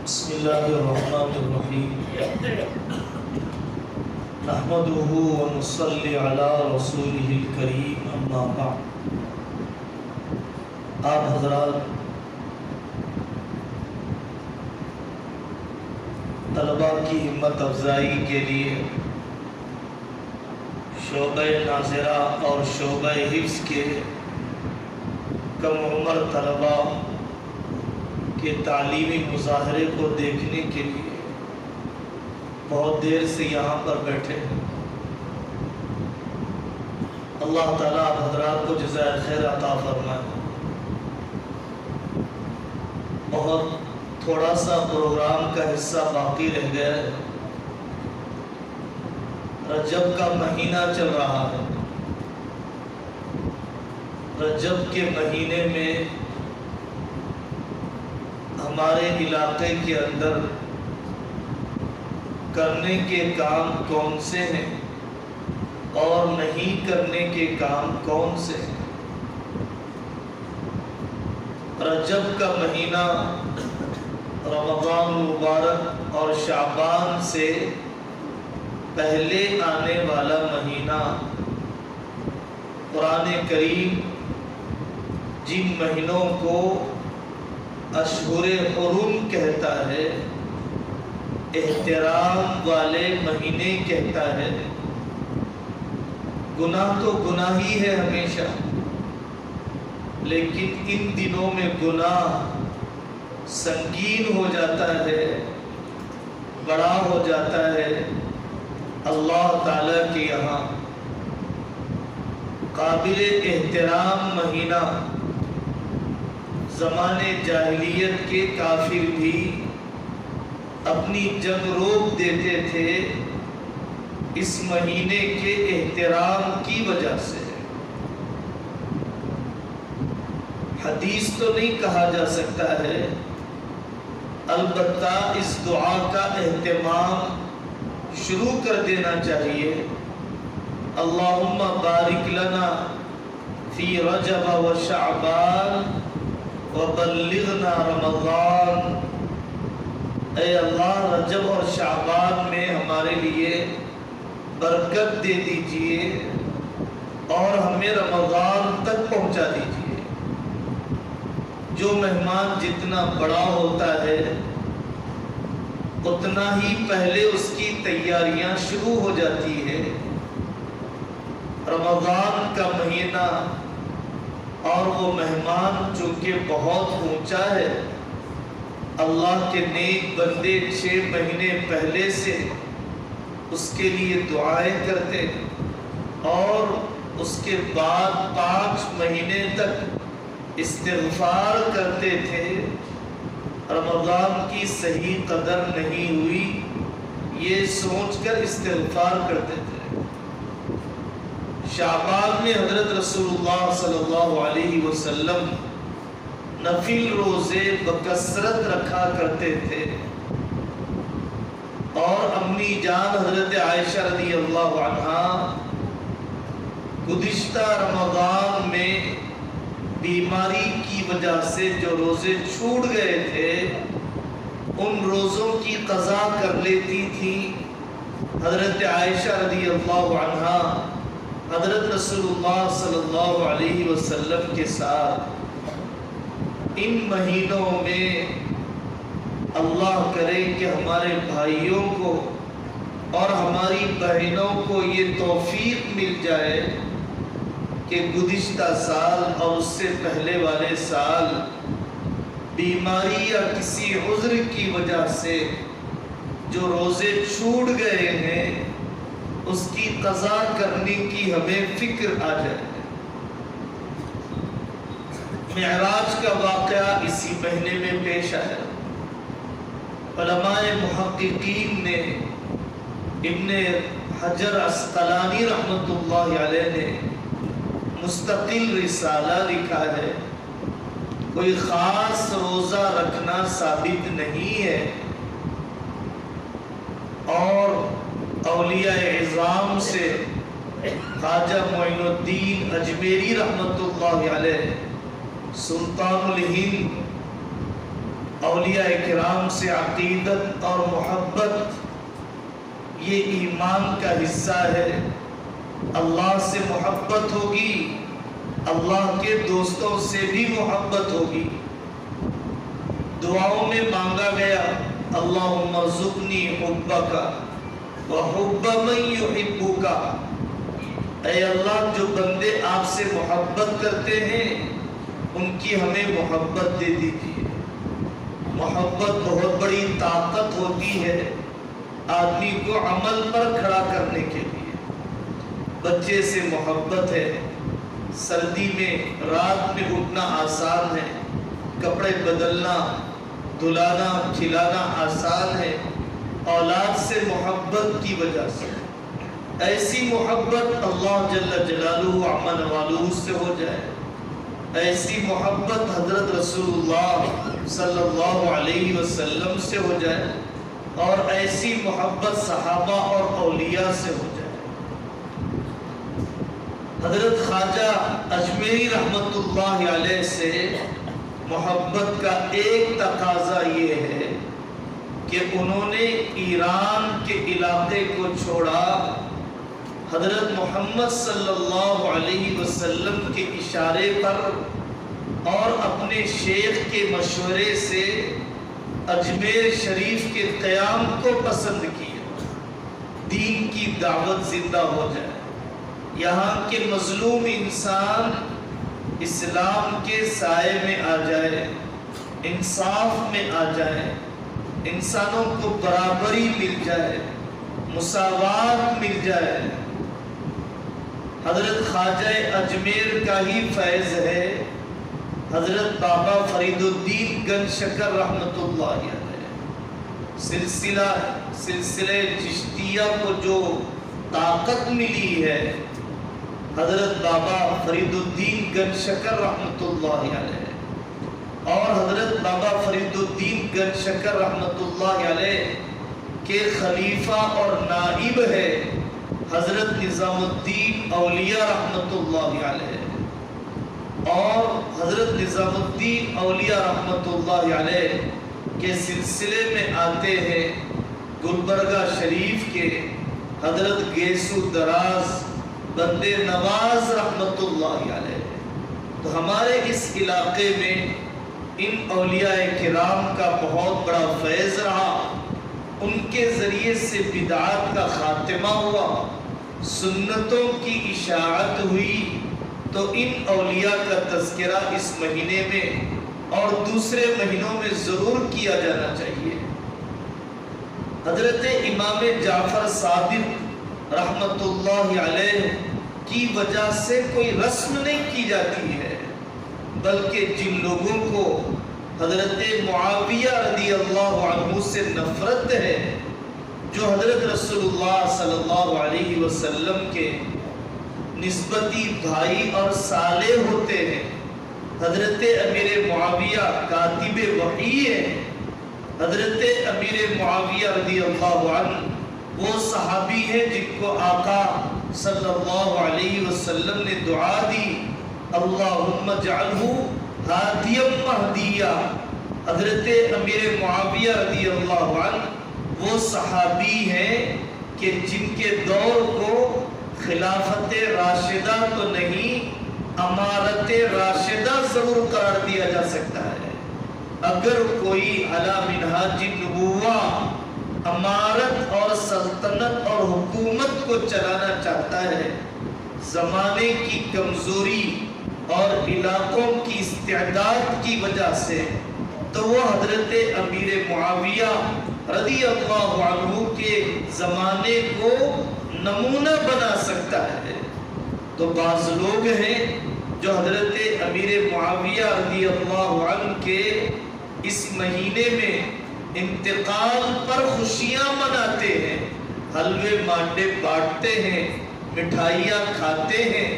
بسم اللہ الرحمن الرحیم نحمده ونصلی علی رسولہ الکریم اما بعد۔ آپ حضرات طلباء کی ہمت افزائی کے لیے شعبہ ناظرہ اور شعبہ حفظ کے کم عمر طلباء کے تعلیمی مظاہرے کو دیکھنے کے لیے بہت دیر سے یہاں پر بیٹھے ہیں۔ اللہ تعالیٰ آپ حضرات کو جزائے خیر عطا فرمائے۔ بہت تھوڑا سا پروگرام کا حصہ باقی رہ گیا ہے۔ رجب کا مہینہ چل رہا ہے۔ رجب کے مہینے میں ہمارے علاقے کے اندر کرنے کے کام کون سے ہیں اور نہیں کرنے کے کام کون سے ہیں۔ رجب کا مہینہ رمضان مبارک اور شعبان سے پہلے آنے والا مہینہ، قرآن کریم جن مہینوں کو اشہر حرم کہتا ہے، احترام والے مہینے کہتا ہے۔ گناہ تو گناہ ہی ہے ہمیشہ، لیکن ان دنوں میں گناہ سنگین ہو جاتا ہے، بڑا ہو جاتا ہے۔ اللہ تعالیٰ کے یہاں قابل احترام مہینہ، زمانے جاہلیت کے کافر بھی اپنی جنگ روک دیتے تھے اس مہینے کے احترام کی وجہ سے۔ حدیث تو نہیں کہا جا سکتا ہے، البتہ اس دعا کا اہتمام شروع کر دینا چاہیے۔ اللہم بارک لنا فی رجب و شعبان وبلغنا رمضان۔ اے اللہ، رجب اور شعبان میں ہمارے لیے برکت دے دیجئے اور ہمیں رمضان تک پہنچا دیجئے۔ جو مہمان جتنا بڑا ہوتا ہے اتنا ہی پہلے اس کی تیاریاں شروع ہو جاتی ہے۔ رمضان کا مہینہ اور وہ مہمان چونکہ بہت اونچا ہے، اللہ کے نیک بندے 6 مہینے پہلے سے اس کے لیے دعائیں کرتے اور اس کے بعد 5 مہینے تک استغفار کرتے تھے۔ رمضان کی صحیح قدر نہیں ہوئی یہ سوچ کر استغفار کرتے تھے۔ شعبان میں حضرت رسول اللہ صلی اللہ علیہ وسلم نفل روزے بکثرت رکھا کرتے تھے، اور امی جان حضرت عائشہ رضی اللہ عنہا گزشتہ رمضان میں بیماری کی وجہ سے جو روزے چھوٹ گئے تھے ان روزوں کی قضا کر لیتی تھی۔ حضرت عائشہ رضی اللہ عنہا حضرت رسول اللہ صلی اللہ علیہ وسلم کے ساتھ ان مہینوں میں اللہ کرے کہ ہمارے بھائیوں کو اور ہماری بہنوں کو یہ توفیق مل جائے کہ گزشتہ سال اور اس سے پہلے والے سال بیماری یا کسی عذر کی وجہ سے جو روزے چھوٹ گئے ہیں اس کی قضا کرنے کی ہمیں فکر آ جائے۔ معراج کا واقعہ اسی مہینے میں پیش آیا۔ علماء محققین نے، ابن حجر عسقلانی رحمۃ اللہ علیہ نے مستقل رسالہ لکھا ہے۔ کوئی خاص روزہ رکھنا ثابت نہیں ہے، اور اولیاء اعظام سے خواجہ معین الدین اجمیری رحمۃ اللہ علیہ، سلطان الہند اولیاء کرام سے عقیدت اور محبت یہ ایمان کا حصہ ہے۔ اللہ سے محبت ہوگی، اللہ کے دوستوں سے بھی محبت ہوگی۔ دعاؤں میں مانگا گیا اللہم ارزقنی حبک وحب من یحبک، اے اللہ جو بندے آپ سے محبت کرتے ہیں ان کی ہمیں محبت دے دیجیے۔ محبت بہت بڑی طاقت ہوتی ہے آدمی کو عمل پر کھڑا کرنے کے لیے۔ بچے سے محبت ہے، سردی میں رات میں اٹھنا آسان ہے، کپڑے بدلنا، دھلانا، کھلانا آسان ہے، اولاد سے محبت کی وجہ سے۔ ایسی محبت اللہ جل جلالہ عما نوالہ سے ہو جائے، ایسی محبت حضرت رسول اللہ صلی اللہ علیہ وسلم سے ہو جائے، اور ایسی محبت صحابہ اور اولیاء سے ہو جائے۔ حضرت خواجہ اجمیری رحمت اللہ علیہ سے محبت کا ایک تقاضا یہ ہے کہ انہوں نے ایران کے علاقے کو چھوڑا، حضرت محمد صلی اللہ علیہ وسلم کے اشارے پر اور اپنے شیخ کے مشورے سے اجمیر شریف کے قیام کو پسند کیا۔ دین کی دعوت زندہ ہو جائے، یہاں کے مظلوم انسان اسلام کے سائے میں آ جائے، انصاف میں آ جائے، انسانوں کو برابری مل جائے، مساوات مل جائے۔ حضرت خواجہ اجمیر کا ہی فیض ہے، حضرت بابا فرید الدین گنج شکر رحمت اللہ علیہ، سلسلہ چشتیہ کو جو طاقت ملی ہے حضرت بابا فرید الدین گنج شکر رحمت اللہ علیہ، اور حضرت بابا فرید الدین گنج شکر رحمت اللہ علیہ کے خلیفہ اور نائب ہے حضرت نظام الدین اولیاء رحمت اللہ علیہ، اور حضرت نظام الدین اولیاء رحمت اللہ علیہ کے سلسلے میں آتے ہیں گلبرگہ شریف کے حضرت گیسو دراز بندے نواز رحمت اللہ علیہ۔ تو ہمارے اس علاقے میں ان اولیاء کرام کا بہت بڑا فیض رہا، ان کے ذریعے سے بدعات کا خاتمہ ہوا، سنتوں کی اشاعت ہوئی۔ تو ان اولیاء کا تذکرہ اس مہینے میں اور دوسرے مہینوں میں ضرور کیا جانا چاہیے۔ حضرت امام جعفر صادق رحمت اللہ علیہ کی وجہ سے کوئی رسم نہیں کی جاتی ہے، بلکہ جن لوگوں کو حضرت معاویہ رضی اللہ عنہ سے نفرت ہے، جو حضرت رسول اللہ صلی اللہ علیہ وسلم کے نسبتی بھائی اور صالح ہوتے ہیں، حضرت امیر معاویہ کاتب وحی ہے، حضرت امیر معاویہ رضی اللہ عنہ وہ صحابی ہے جن کو آقا صلی اللہ علیہ وسلم نے دعا دی اللہم اجعلہ ہادیا مہدیا۔ حضرت امیر معاویہ رضی اللہ عنہ وہ صحابی ہیں کہ جن کے دور کو خلافت راشدہ تو نہیں، امارت راشدہ ضرور قرار دیا جا سکتا ہے۔ اگر کوئی علی منہاج النبوہ امارت اور سلطنت اور حکومت کو چلانا چاہتا ہے، زمانے کی کمزوری اور علاقوں کی استعداد کی وجہ سے، تو وہ حضرت امیر معاویہ رضی اللہ عنہ کے زمانے کو نمونہ بنا سکتا ہے۔ تو بعض لوگ ہیں جو حضرت امیر معاویہ رضی اللہ عنہ کے اس مہینے میں انتقال پر خوشیاں مناتے ہیں، حلوے مانڈے بانٹتے ہیں، مٹھائیاں کھاتے ہیں۔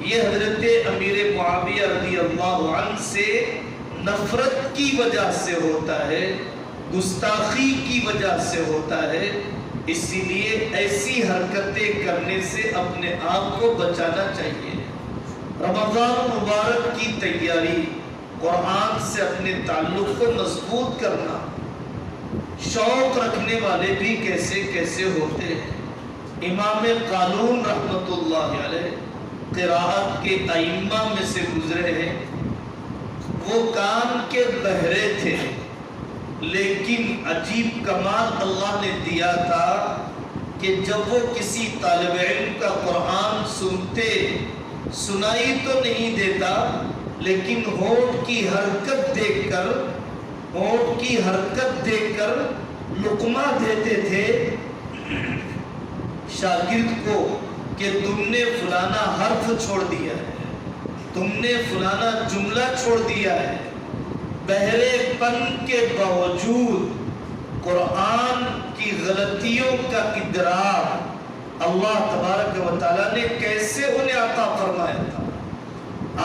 یہ حضرت امیر معاویہ رضی اللہ عنہ سے نفرت کی وجہ سے ہوتا ہے، گستاخی کی وجہ سے ہوتا ہے۔ اسی لیے ایسی حرکتیں کرنے سے اپنے آپ کو بچانا چاہیے۔ رمضان مبارک کی تیاری قرآن سے اپنے تعلق کو مضبوط کرنا. شوق رکھنے والے بھی کیسے کیسے ہوتے ہیں. امام قالون رحمت اللہ علیہ قراءت کے ائمہ میں سے گزرے ہیں. وہ کان کے بہرے تھے لیکن عجیب کمال اللہ نے دیا تھا کہ جب وہ کسی طالب علم کا قرآن سنتے، سنائی تو نہیں دیتا لیکن ہونٹ کی حرکت دیکھ کر لقمہ دیتے تھے شاگرد کو کہ تم نے فلانا حرف چھوڑ دیا ہے، تم نے فلانا جملہ چھوڑ دیا ہے. بہرے پن کے باوجود قرآن کی غلطیوں کا ادراک اللہ تبارک و تعالیٰ نے کیسے انہیں عطا فرمایا تھا.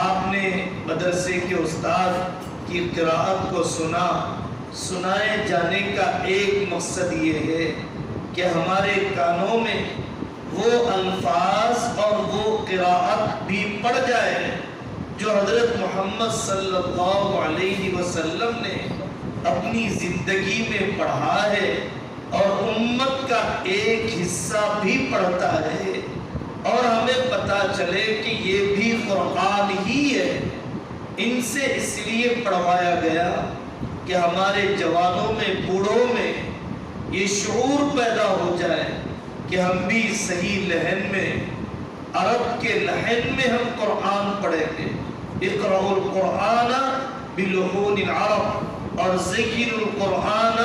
آپ نے مدرسے کے استاد کی قراءت کو سنائے جانے کا ایک مقصد یہ ہے کہ ہمارے کانوں میں وہ الفاظ اور وہ قراءت بھی پڑ جائے جو حضرت محمد صلی اللہ علیہ وسلم نے اپنی زندگی میں پڑھا ہے اور امت کا ایک حصہ بھی پڑھتا ہے، اور ہمیں پتہ چلے کہ یہ بھی قرآن ہی ہے. ان سے اس لیے پڑھوایا گیا کہ ہمارے جوانوں میں، بوڑھوں میں یہ شعور پیدا ہو جائے کہ ہم بھی صحیح لہن میں، عرب کے لہن میں ہم قرآن پڑھیں گے. اقرأوا القرآن بلحون العرب اور ذکر القرآن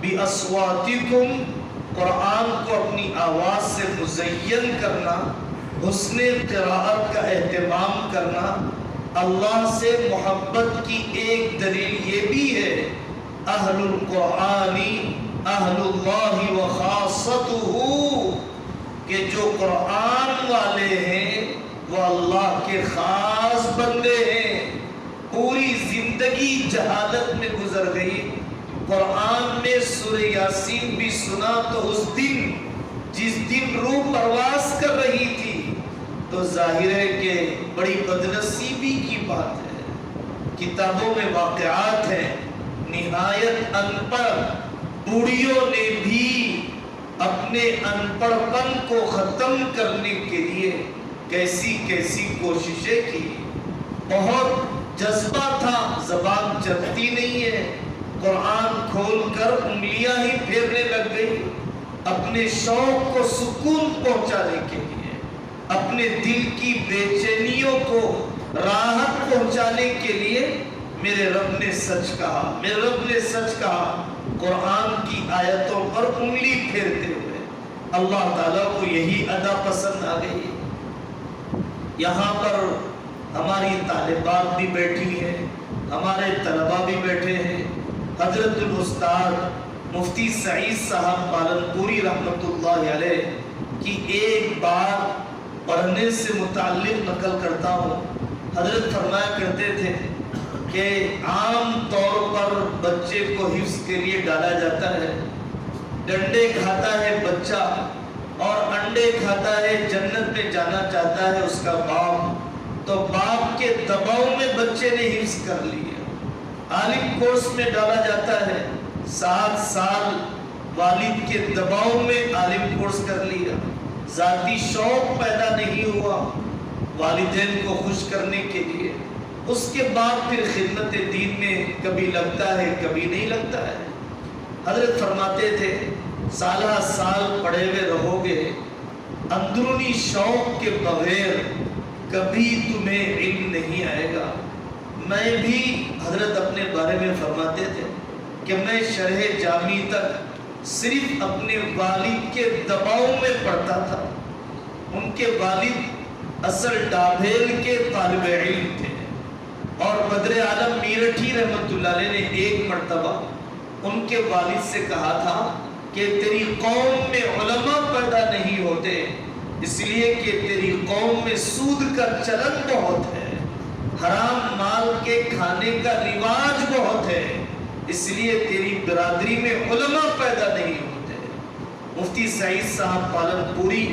باصواتکم. قرآن کو اپنی آواز سے مزین کرنا، حسن قراءت کا اہتمام کرنا. اللہ سے محبت کی ایک دلیل یہ بھی ہے اہل القرآن اہل اللہ و خاصتہ، کہ جو قرآن والے ہیں وہ اللہ کے خاص بندے ہیں. پوری زندگی جہالت میں گزر گئی. قرآن میں سورہ یاسین بھی سنا تو جس دن روح پرواز کر رہی تھی تو ظاہر ہے کہ بڑی بدنصیبی کی بات ہے. کتابوں میں واقعات ہیں، نہایت ان پڑھ بوڑھیوں نے بھی اپنے ان پڑھ پن کو ختم کرنے کے لیے کیسی کیسی کوششیں کی. بہت جذبہ تھا، زبان چلتی نہیں ہے، قرآن کھول کر انگلیاں ہی پھیرنے لگ گئی. اپنے شوق کو سکون پہنچانے کے لیے، اپنے دل کی بے چینیوں کو راحت پہنچانے کے لیے میرے رب نے سچ کہا. قرآن کی آیتوں پر انگلی پھیرتے ہوئے اللہ تعالیٰ کو یہی ادا پسند آ گئی. یہاں پر ہماری طالبات بھی بیٹھی ہیں، ہمارے طلباء بھی بیٹھے ہیں. حضرت الاستاذ مفتی سعید صاحب پالنپوری رحمت اللہ علیہ کی ایک بات پڑھنے سے متعلق نقل کرتا ہوں. حضرت فرمایا کرتے تھے کہ عام طور پر بچے کو حفظ کے لیے ڈالا جاتا ہے. ڈنڈے کھاتا ہے بچہ اور انڈے کھاتا ہے. جنت میں جانا چاہتا ہے اس کا باپ، تو باپ کے دباؤ میں بچے نے حفظ کر لیا. عالم کورس میں ڈالا جاتا ہے، 7 سال والد کے دباؤ میں عالم کورس کر لیا. ذاتی شوق پیدا نہیں ہوا والدین کو خوش کرنے کے لیے. اس کے بعد پھر خدمت دین میں کبھی لگتا ہے کبھی نہیں لگتا ہے. حضرت فرماتے تھے سالہ سال پڑھے ہوئے رہو گے، اندرونی شوق کے بغیر کبھی تمہیں علم نہیں آئے گا. میں بھی حضرت اپنے بارے میں فرماتے تھے کہ میں شرح جامی تک صرف اپنے والد کے دباؤ میں پڑھتا تھا. ان کے والد اصل ڈابھیل کے طالب علم تھے اور بدر عالم میرٹھی رحمت اللہ علیہ نے ایک مرتبہ ان کے والد سے کہا تھا کہ تیری قوم میں علماء پیدا نہیں ہوتے اس لیے کہ تیری قوم میں سود کا چلن بہت ہے، حرام مال کے کھانے کا رواج بہت ہے، اس لیے تیری برادری میں علماء پیدا نہیں ہوتے. مفتی سعید صاحب پالنپوری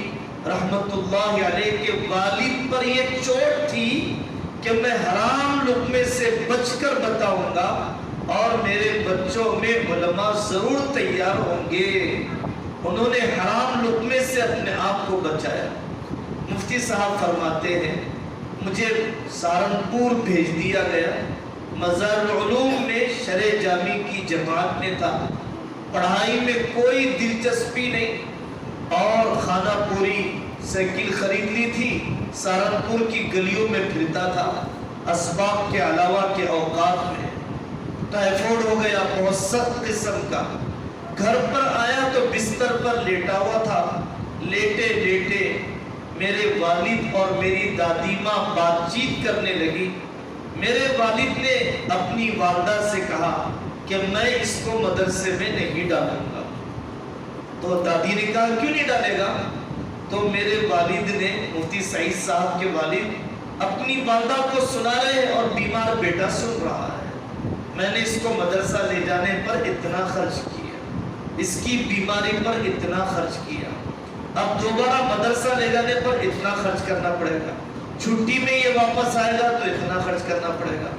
رحمت اللہ علیہ کے والد پر یہ چوٹ تھی کہ میں حرام لقمے سے بچ کر بتاؤں گا اور میرے بچوں میں علماء ضرور تیار ہوں گے۔ انہوں نے حرام لقمے سے اپنے آپ کو بچایا۔ مفتی صاحب فرماتے ہیں مجھے سہارنپور بھیج دیا گیا، مزار العلوم میں شرع جامی کی جماعت میں تھا، پڑھائی میں کوئی دلچسپی نہیں اور خانہ پوری سائیکل خرید لی تھی، سہارنپور کی گلیوں میں پھرتا تھا، اسباق کے علاوہ کے اوقات میں ٹائیفائیڈ ہو گیا بہت سخت قسم کا، گھر پر آیا تو بستر پر لیٹا ہوا تھا، لیٹے لیٹے میرے والد اور میری دادی ماں بات چیت کرنے لگی۔ میرے والد نے اپنی والدہ سے کہا کہ میں اس کو مدرسے میں نہیں ڈالوں گا، تو دادی نے کہا کیوں نہیں ڈالے گا؟ تو میرے والد نے، مفتی سعید صاحب کے والد، اپنی والدہ کو سنا رہے ہیں اور بیمار بیٹا سن رہا ہے، میں نے اس کو مدرسہ لے جانے پر اتنا خرچ کیا، اس کی بیماری پر اتنا خرچ کیا، اب دوبارہ مدرسہ لے جانے پر اتنا خرچ کرنا پڑے گا، چھٹی میں یہ واپس آئے گا تو اتنا خرچ کرنا پڑے گا،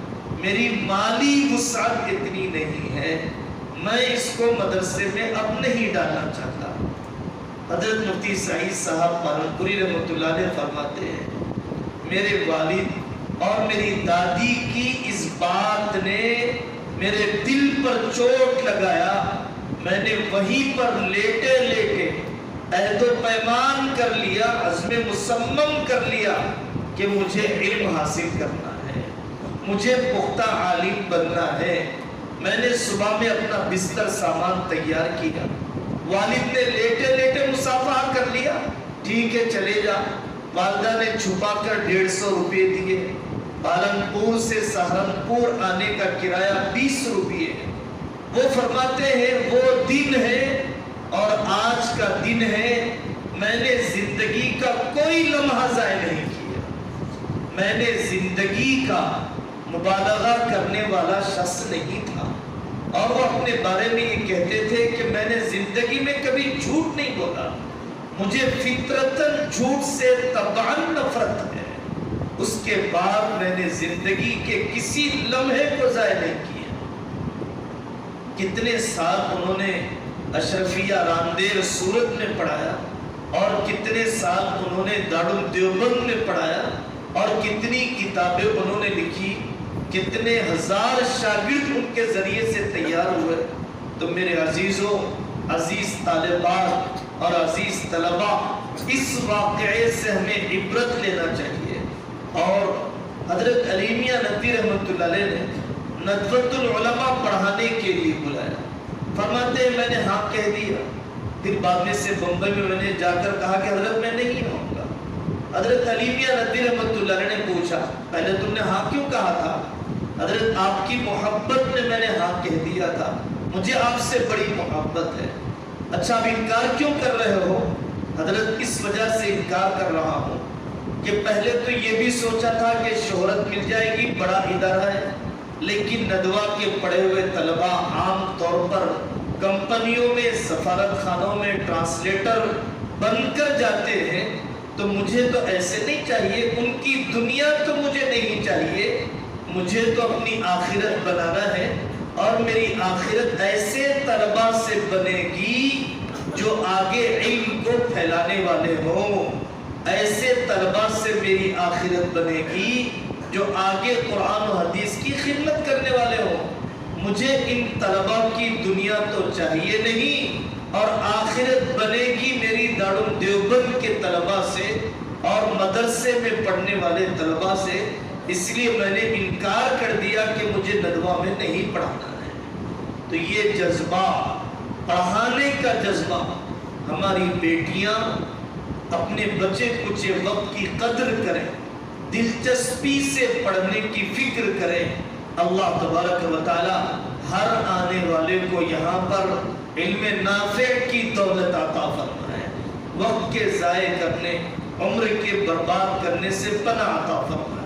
میری مالی وسعت اتنی نہیں ہے، میں اس کو مدرسے میں اب نہیں ڈالنا چاہتا۔ حضرت مفتی سعید صاحب پالنپوری رحمۃ اللہ علیہ فرماتے ہیں میرے والد اور میری دادی کی اس بات نے میرے دل پر چوٹ لگایا، میں نے وہیں پر لیٹے لیٹے عہد و پیمان کر لیا، عزم مصمم کر لیا کہ مجھے علم حاصل کرنا ہے، مجھے پختہ عالم بننا ہے۔ میں نے صبح میں اپنا بستر سامان تیار کیا، والد نے لیٹے لیٹے مصافحہ کر لیا، ٹھیک ہے چلے جا۔ والدہ نے چھپا کر 150 روپے دیے، پالنپور سے سہارنپور آنے کا کرایہ 20 روپے۔ وہ فرماتے ہیں وہ دن ہے اور آج کا دن ہے، میں نے زندگی کا کوئی لمحہ ضائع نہیں کیا، میں نے زندگی کا مبالغہ کرنے والا شخص نہیں تھا، اور وہ اپنے بارے میں یہ کہتے تھے کہ میں نے زندگی میں کبھی جھوٹ نہیں بولا، مجھے فطرتاً جھوٹ سے طبعاً نفرت ہے، اس کے بعد میں نے زندگی کے کسی لمحے کو ضائع نہیں کیا۔ کتنے سال انہوں نے اشرفیہ راندیر سورت میں پڑھایا، اور کتنے سال انہوں نے دارالدیوبند میں پڑھایا، اور کتنی کتابیں انہوں نے لکھی، کتنے ہزار شاگرد ان کے ذریعے سے تیار ہوئے۔ تو میرے عزیزوں، عزیز طالبات اور عزیز طلبہ، اس واقعے سے ہمیں عبرت لینا چاہیے۔ اور حضرت علی میاں ندوی رحمۃ اللہ علیہ نے ندوۃ العلماء پڑھانے کے لیے بلایا، فرماتے ہیں میں نے ہاں کہہ دیا، پھر بعد میں سے بمبئی میں نے جا کر کہا کہ حضرت میں نہیں آؤں گا۔ حضرت علی میاں ندوی رحمۃ اللہ علیہ نے پوچھا پہلے تم نے ہاں کیوں کہا تھا؟ حضرت آپ کی محبت میں میں نے ہاں کہہ دیا تھا، مجھے آپ سے بڑی محبت ہے۔ اچھا اب انکار کیوں کر رہے ہو؟ حضرت اس وجہ سے انکار کر رہا ہوں کہ پہلے تو یہ بھی سوچا تھا کہ شہرت مل جائے گی، بڑا ادارہ ہے، لیکن ندوہ کے پڑھے ہوئے طلبہ عام طور پر کمپنیوں میں، سفارت خانوں میں ٹرانسلیٹر بن کر جاتے ہیں، تو مجھے تو ایسے نہیں چاہیے، ان کی دنیا تو مجھے نہیں چاہیے، مجھے تو اپنی آخرت بنانا ہے، اور میری آخرت ایسے طلبہ سے بنے گی جو آگے علم کو پھیلانے والے ہوں، ایسے طلبہ سے میری آخرت بنے گی جو آگے قرآن و حدیث کی خدمت کرنے والے ہوں۔ مجھے ان طلبہ کی دنیا تو چاہیے نہیں، اور آخرت بنے گی میری دارالدیوبند کے طلبہ سے اور مدرسے میں پڑھنے والے طلبہ سے، اس لیے میں نے انکار کر دیا کہ مجھے ندوہ میں نہیں پڑھانا ہے۔ تو یہ جذبہ، پڑھانے کا جذبہ، ہماری بیٹیاں اپنے بچے کچے وقت کی قدر کریں، دلچسپی سے پڑھنے کی فکر کریں۔ اللہ تبارک و تعالی ہر آنے والے کو یہاں پر علم نافع کی دولت عطا فرمائے، وقت کے ضائع کرنے، عمر کے برباد کرنے سے پناہ عطا فرمائے۔